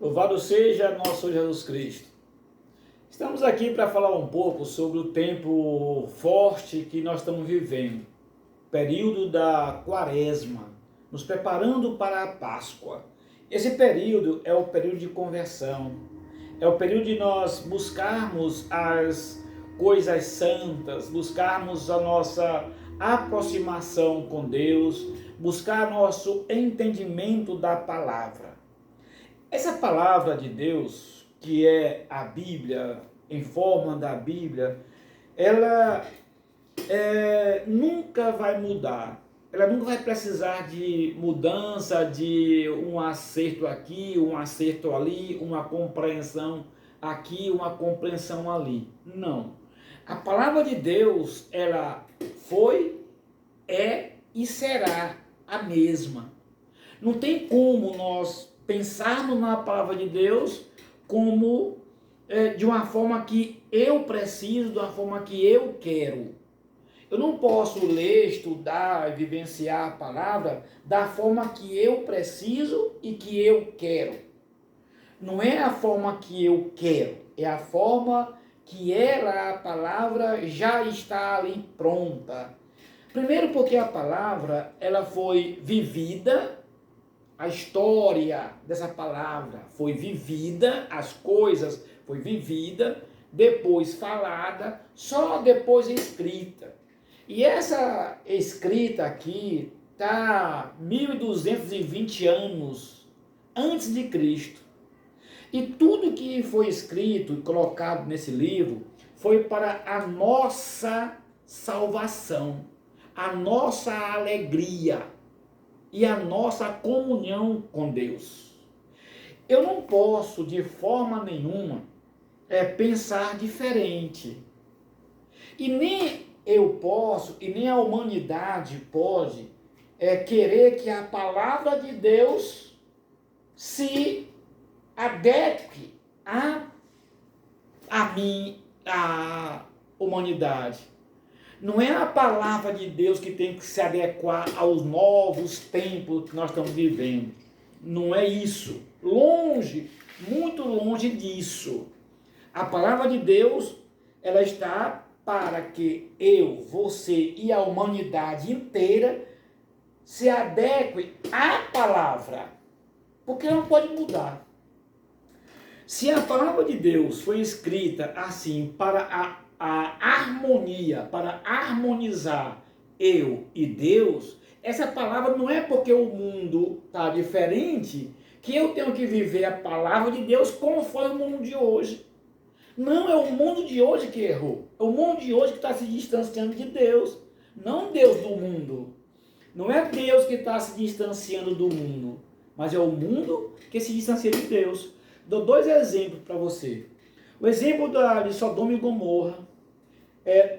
Louvado seja nosso Jesus Cristo. Estamos aqui para falar um pouco sobre o tempo forte que nós estamos vivendo, período da Quaresma, nos preparando para a Páscoa. Esse período é o período de conversão, é o período de nós buscarmos as coisas santas, buscarmos a nossa aproximação com Deus, buscar nosso entendimento da palavra. Essa palavra de Deus, que é a Bíblia, em forma da Bíblia, ela nunca vai mudar. Ela nunca vai precisar de mudança, de um acerto aqui, um acerto ali, uma compreensão aqui, uma compreensão ali. Não. A palavra de Deus, ela foi, é e será a mesma. Não tem como nós pensarmos na palavra de Deus como de uma forma que eu preciso, de uma forma que eu quero. Eu não posso ler, estudar, vivenciar a palavra da forma que eu preciso e que eu quero. Não é a forma que eu quero, é a forma que ela, a palavra, já está ali pronta. Primeiro porque a palavra, ela foi vivida, a história dessa palavra foi vivida, as coisas foi vivida, depois falada, só depois escrita. E essa escrita aqui está 1220 anos antes de Cristo. E tudo que foi escrito e colocado nesse livro foi para a nossa salvação, a nossa alegria e a nossa comunhão com Deus. Eu não posso de forma nenhuma pensar diferente. E nem eu posso, e nem a humanidade pode querer que a palavra de Deus se adeque a mim, à humanidade. Não é a palavra de Deus que tem que se adequar aos novos tempos que nós estamos vivendo. Não é isso. Longe, muito longe disso. A palavra de Deus, ela está para que eu, você e a humanidade inteira se adequem à palavra. Porque ela não pode mudar. Se a palavra de Deus foi escrita assim para a harmonia, para harmonizar eu e Deus, essa palavra não é porque o mundo está diferente que eu tenho que viver a palavra de Deus como foi o mundo de hoje. Não, é o mundo de hoje que errou. É o mundo de hoje que está se distanciando de Deus. Não Deus do mundo. Não é Deus que está se distanciando do mundo, mas é o mundo que se distancia de Deus. Dou dois exemplos para você. O exemplo de Sodoma e Gomorra.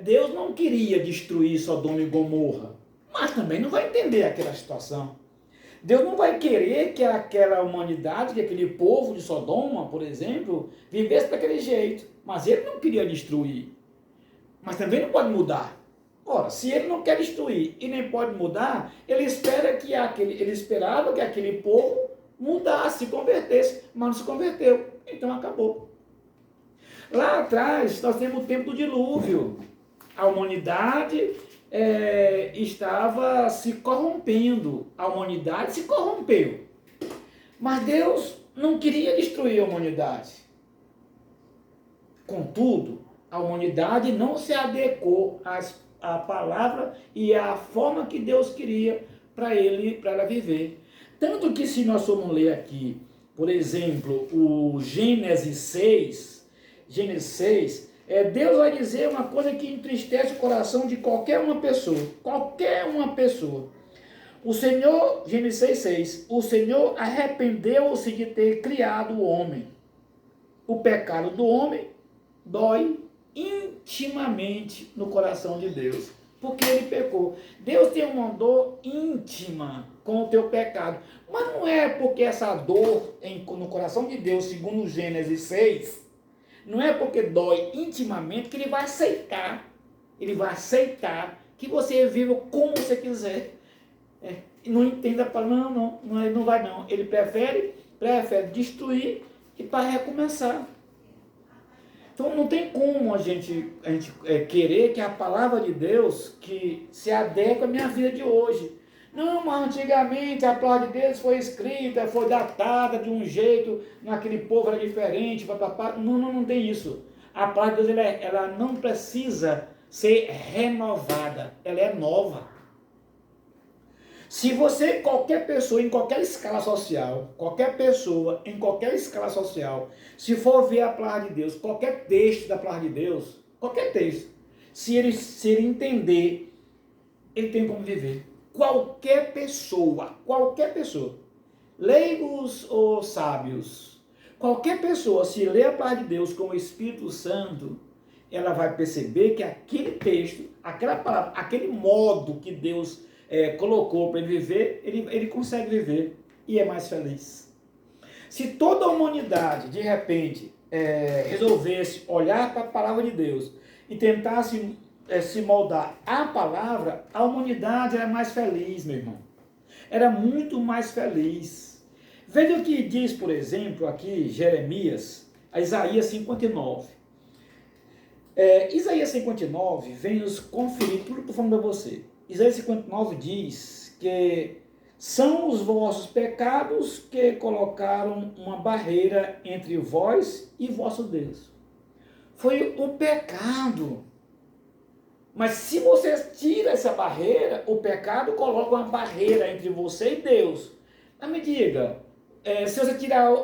Deus não queria destruir Sodoma e Gomorra, mas também não vai entender aquela situação. Deus não vai querer que aquela humanidade, que aquele povo de Sodoma, por exemplo, vivesse daquele jeito. Mas ele não queria destruir. Mas também não pode mudar. Ora, se ele não quer destruir e nem pode mudar, ele esperava que aquele povo mudasse, se convertesse, mas não se converteu. Então acabou. Lá atrás, nós temos o tempo do dilúvio. A humanidade estava se corrompendo. A humanidade se corrompeu. Mas Deus não queria destruir a humanidade. Contudo, a humanidade não se adequou à palavra e à forma que Deus queria para ela viver. Tanto que se nós formos ler aqui, por exemplo, o Gênesis 6, Deus vai dizer uma coisa que entristece o coração de qualquer uma pessoa. Qualquer uma pessoa. O Senhor, Gênesis 6, o Senhor arrependeu-se de ter criado o homem. O pecado do homem dói intimamente no coração de Deus, porque ele pecou. Deus tem uma dor íntima com o teu pecado, mas não é porque essa dor no coração de Deus, segundo Gênesis 6, não é porque dói intimamente que ele vai aceitar. Ele vai aceitar que você viva como você quiser. Não entenda para não vai não. Ele prefere prefere destruir e para recomeçar. Então não tem como a gente querer que a palavra de Deus que se adeque à minha vida de hoje. Não, mas antigamente a palavra de Deus foi escrita, foi datada de um jeito, naquele povo era diferente, papapá. Não tem isso. A palavra de Deus ela não precisa ser renovada, ela é nova. Se você, qualquer pessoa em qualquer escala social, se for ver a palavra de Deus, qualquer texto da palavra de Deus, qualquer texto, se ele entender, ele tem como viver. Qualquer pessoa, leigos ou sábios, qualquer pessoa, se ler a palavra de Deus com o Espírito Santo, ela vai perceber que aquele texto, aquela palavra, aquele modo que Deus colocou para ele viver, ele consegue viver e é mais feliz. Se toda a humanidade, de repente, resolvesse olhar para a palavra de Deus e tentasse se moldar à palavra, a humanidade era mais feliz, meu irmão. Era muito mais feliz. Veja o que diz, por exemplo, aqui Jeremias, a Isaías 59. Isaías 59 vem nos conferir tudo que eu estou falando para você. Isaías 59 diz que são os vossos pecados que colocaram uma barreira entre vós e vosso Deus. Foi o pecado. Mas se você tira essa barreira, o pecado coloca uma barreira entre você e Deus. Mas me diga, se você tirar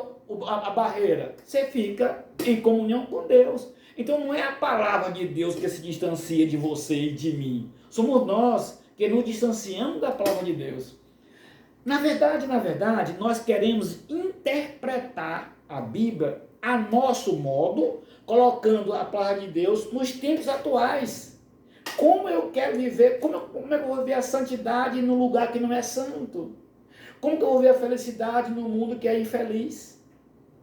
a barreira, você fica em comunhão com Deus. Então não é a palavra de Deus que se distancia de você e de mim. Somos nós que nos distanciamos da palavra de Deus. Na verdade, nós queremos interpretar a Bíblia a nosso modo, colocando a palavra de Deus nos tempos atuais. Como eu quero viver, como é que eu vou ver a santidade no lugar que não é santo? Como que eu vou ver a felicidade no mundo que é infeliz?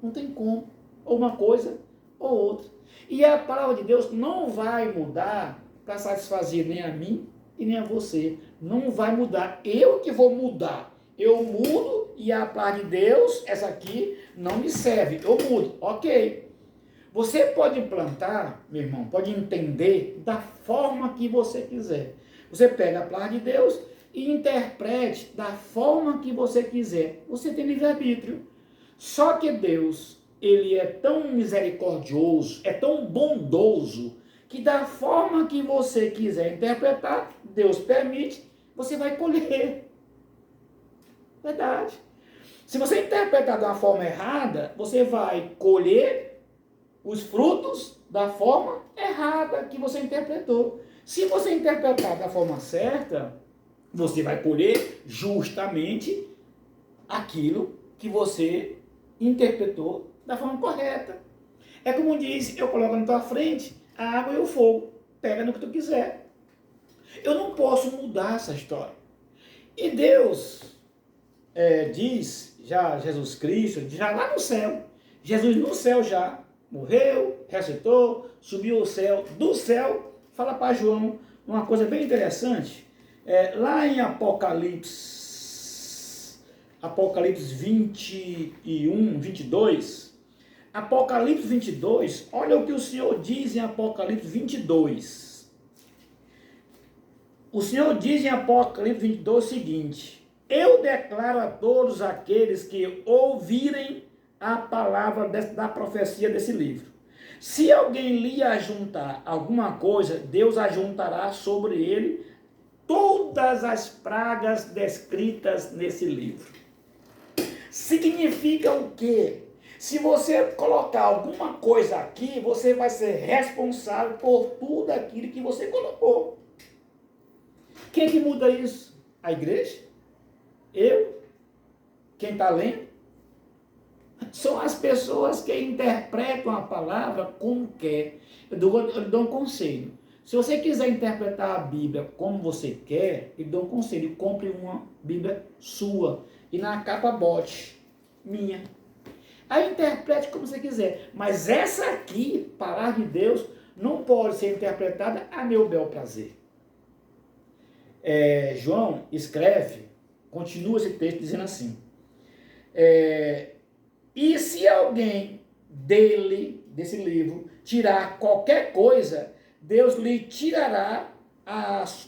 Não tem como. Ou uma coisa ou outra. E a palavra de Deus não vai mudar para satisfazer nem a mim e nem a você. Não vai mudar. Eu que vou mudar. Eu mudo e a palavra de Deus, essa aqui, não me serve. Eu mudo. Ok. Você pode implantar, meu irmão, pode entender da forma que você quiser. Você pega a palavra de Deus e interprete da forma que você quiser. Você tem livre-arbítrio. Só que Deus, ele é tão misericordioso, é tão bondoso, que da forma que você quiser interpretar, Deus permite, você vai colher. Verdade. Se você interpretar de uma forma errada, você vai colher os frutos da forma errada que você interpretou. Se você interpretar da forma certa, você vai colher justamente aquilo que você interpretou da forma correta. É como diz, eu coloco na tua frente a água e o fogo. Pega no que tu quiser. Eu não posso mudar essa história. E Deus diz, já Jesus Cristo, já lá no céu, Jesus no céu já, morreu, ressuscitou, subiu ao céu, do céu, fala para João uma coisa bem interessante, lá em Apocalipse 21, 22, Apocalipse 22, olha o que o Senhor diz em Apocalipse 22. O Senhor diz em Apocalipse 22 o seguinte: eu declaro a todos aqueles que ouvirem a palavra da profecia desse livro. Se alguém lhe ajuntar alguma coisa, Deus ajuntará sobre ele todas as pragas descritas nesse livro. Significa o quê? Se você colocar alguma coisa aqui, você vai ser responsável por tudo aquilo que você colocou. Quem é que muda isso? A igreja? Eu? Quem está lendo? São as pessoas que interpretam a palavra como quer. Eu dou um conselho. Se você quiser interpretar a Bíblia como você quer, eu dou um conselho. Compre uma Bíblia sua e na capa bote minha. Aí interprete como você quiser. Mas essa aqui, palavra de Deus, não pode ser interpretada a meu bel prazer. João escreve, continua esse texto dizendo assim: E se alguém desse livro, tirar qualquer coisa, Deus lhe tirará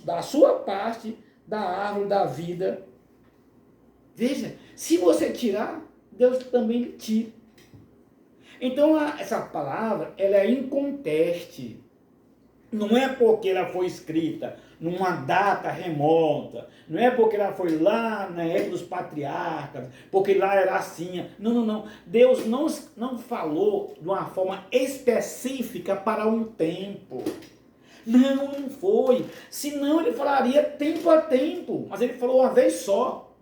da sua parte da árvore da vida. Veja, se você tirar, Deus também lhe tira. Então, essa palavra, ela é inconteste. Não é porque ela foi escrita numa data remota, não é porque ela foi lá na época dos patriarcas, porque lá era assim. Não, não, não. Deus não falou de uma forma específica para um tempo. Não foi. Senão ele falaria tempo a tempo, mas ele falou uma vez só.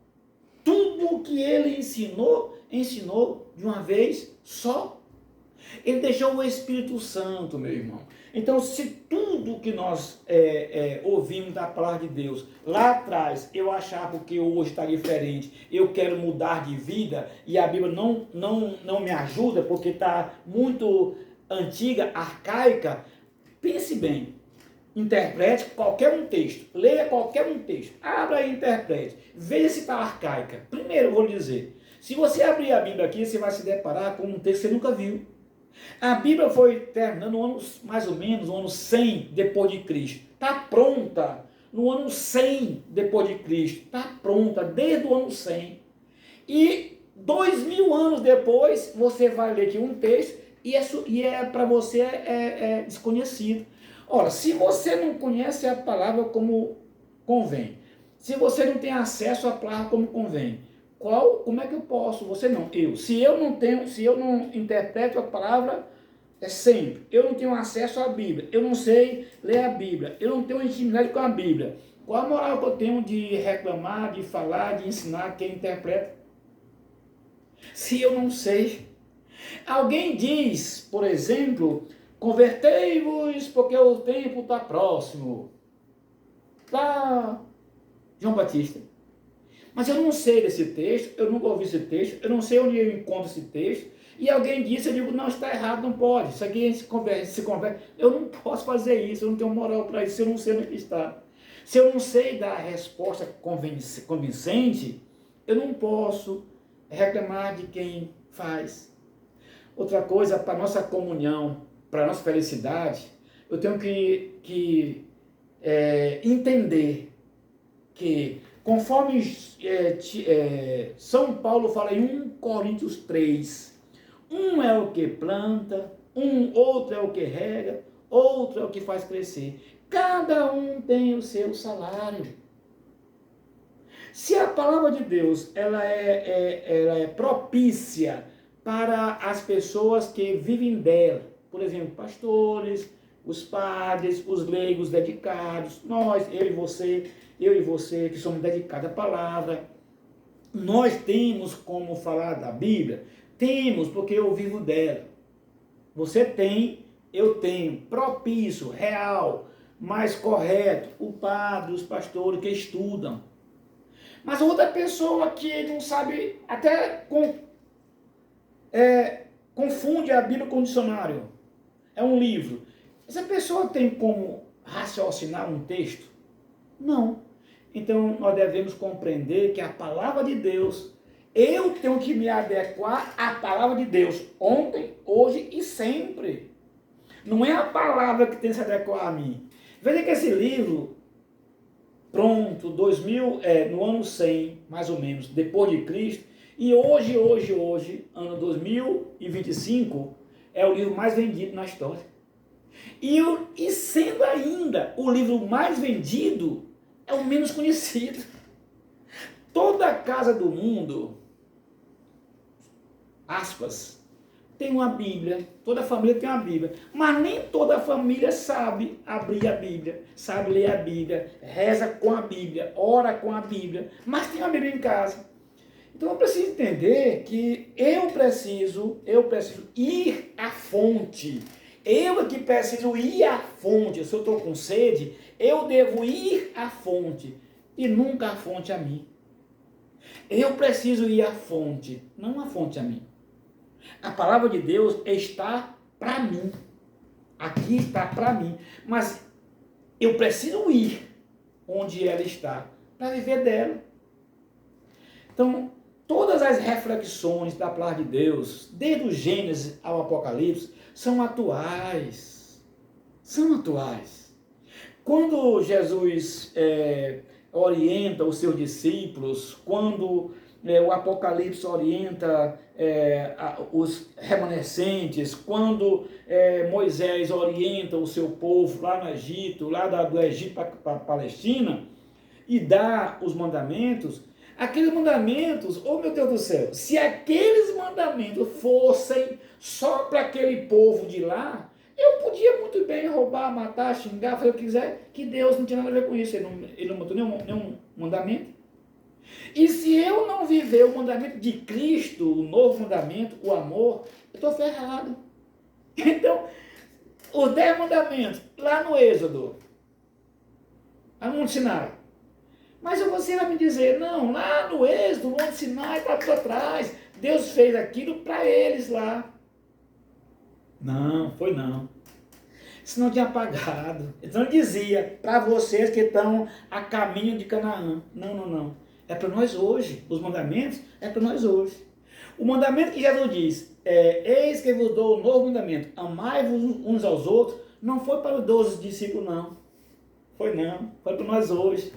Tudo o que ele ensinou de uma vez só. Ele deixou o Espírito Santo, meu irmão. Então, se tudo que nós ouvimos da palavra de Deus lá atrás, eu achava que hoje está diferente, eu quero mudar de vida, e a Bíblia não me ajuda, porque está muito antiga, arcaica, pense bem. Interprete qualquer um texto, leia qualquer um texto, abra e interprete, veja se está arcaica. Primeiro eu vou lhe dizer, se você abrir a Bíblia aqui, você vai se deparar com um texto que você nunca viu. A Bíblia foi terminando no ano, mais ou menos, no ano 100 depois de Cristo. Está pronta no ano 100 depois de Cristo. Está pronta desde o ano 100. E 2000 anos depois, você vai ler aqui um texto e para você é desconhecido. Ora, se você não conhece a palavra como convém, se você não tem acesso à palavra como convém, como é que eu posso? Você não, eu. Se eu não interpreto a palavra sempre, eu não tenho acesso à Bíblia, eu não sei ler a Bíblia, eu não tenho intimidade com a Bíblia, qual a moral que eu tenho de reclamar, de falar, de ensinar quem interpreta? Se eu não sei. Alguém diz, por exemplo, convertei-vos porque o tempo está próximo. Tá, João Batista. Mas eu não sei desse texto, eu nunca ouvi esse texto, eu não sei onde eu encontro esse texto, e alguém disse, eu digo, não, está errado, não pode, isso aqui se converte. Eu não posso fazer isso, eu não tenho moral para isso, eu não sei onde está. Se eu não sei dar a resposta convincente, eu não posso reclamar de quem faz. Outra coisa, para a nossa comunhão, para a nossa felicidade, eu tenho que entender que, conforme São Paulo fala em 1 Coríntios 3, um é o que planta, outro é o que rega, outro é o que faz crescer. Cada um tem o seu salário. Se a palavra de Deus ela é propícia para as pessoas que vivem dela, por exemplo, pastores, os padres, os leigos dedicados, nós, eu e você que somos dedicados à palavra, nós temos como falar da Bíblia? Temos, porque eu vivo dela. Você tem, eu tenho, propício, real, mais correto, o padre, os pastores que estudam. Mas outra pessoa que não sabe, até confunde a Bíblia com o dicionário. É um livro. Essa pessoa tem como raciocinar um texto? Não. Então, nós devemos compreender que a palavra de Deus, eu tenho que me adequar à palavra de Deus, ontem, hoje e sempre. Não é a palavra que tem que se adequar a mim. Veja que esse livro, pronto, no ano 100, mais ou menos, depois de Cristo, e hoje, ano 2025, é o livro mais vendido na história. E sendo ainda o livro mais vendido, é o menos conhecido. Toda casa do mundo, aspas, tem uma Bíblia, toda família tem uma Bíblia, mas nem toda família sabe abrir a Bíblia, sabe ler a Bíblia, reza com a Bíblia, ora com a Bíblia, mas tem uma Bíblia em casa. Então eu preciso entender que eu preciso ir à fonte. Eu aqui preciso ir à fonte. Se eu estou com sede, eu devo ir à fonte e nunca a fonte a mim. Eu preciso ir à fonte, não a fonte a mim. A palavra de Deus está para mim. Aqui está para mim. Mas eu preciso ir onde ela está para viver dela. Então, Todas as reflexões da palavra de Deus, desde o Gênesis ao Apocalipse, são atuais. São atuais. Quando Jesus orienta os seus discípulos, quando o Apocalipse orienta os remanescentes, quando Moisés orienta o seu povo lá no Egito, lá do Egito para a Palestina, e dá os mandamentos, aqueles mandamentos, oh meu Deus do céu, se aqueles mandamentos fossem só para aquele povo de lá, eu podia muito bem roubar, matar, xingar, fazer o que quiser, que Deus não tinha nada a ver com isso, ele não botou nenhum mandamento. E se eu não viver o mandamento de Cristo, o novo mandamento, o amor, eu estou ferrado. Então, os 10 mandamentos, lá no Êxodo, lá no Monte Sinai. Mas você vai me dizer, não, lá no Êxodo, o Monte Sinai está para trás, Deus fez aquilo para eles lá. Não, foi não. Isso não tinha pagado. Então ele dizia, para vocês que estão a caminho de Canaã. Não. É para nós hoje. Os mandamentos é para nós hoje. O mandamento que Jesus diz, eis que vos dou um novo mandamento, amai-vos uns aos outros, não foi para os 12 discípulos, não. Foi para nós hoje.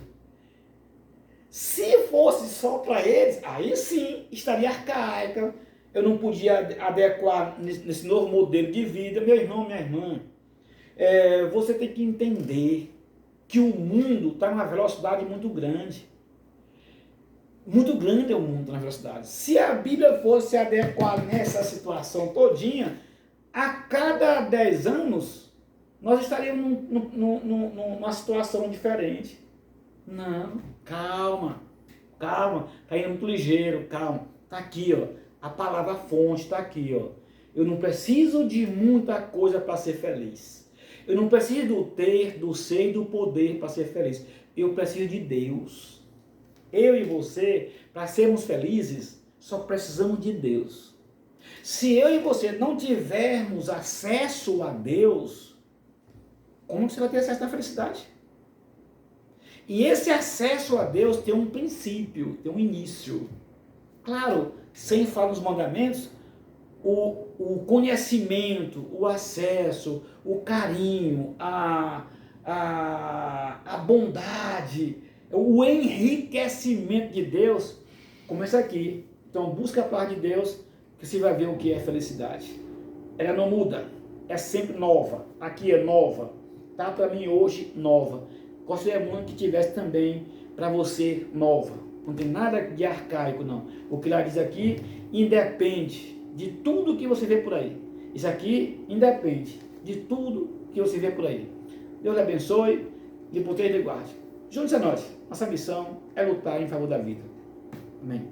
Se fosse só para eles, aí sim, estaria arcaica. Eu não podia adequar nesse novo modelo de vida. Meu irmão, minha irmã, você tem que entender que o mundo está numa velocidade muito grande. Muito grande é o mundo na velocidade. Se a Bíblia fosse adequar nessa situação todinha, a cada 10 anos, nós estaríamos numa situação diferente. Não, calma, está indo muito ligeiro, calma. Está aqui, ó, a palavra fonte está aqui, ó. Eu não preciso de muita coisa para ser feliz. Eu não preciso do ter, do ser e do poder para ser feliz. Eu preciso de Deus. Eu e você, para sermos felizes, só precisamos de Deus. Se eu e você não tivermos acesso a Deus, como você vai ter acesso à felicidade? E esse acesso a Deus tem um princípio, tem um início. Claro, sem falar nos mandamentos, o conhecimento, o acesso, o carinho, a bondade, o enriquecimento de Deus, começa aqui. Então busca a paz de Deus, que você vai ver o que é felicidade. Ela não muda, é sempre nova. Aqui é nova, tá para mim hoje nova. Gostaria muito que tivesse também para você nova. Não tem nada de arcaico, não. O que ela diz aqui independe de tudo que você vê por aí. Isso aqui independe de tudo que você vê por aí. Deus lhe abençoe, lhe proteja e lhe guarde. Juntos a nós. Nossa missão é lutar em favor da vida. Amém.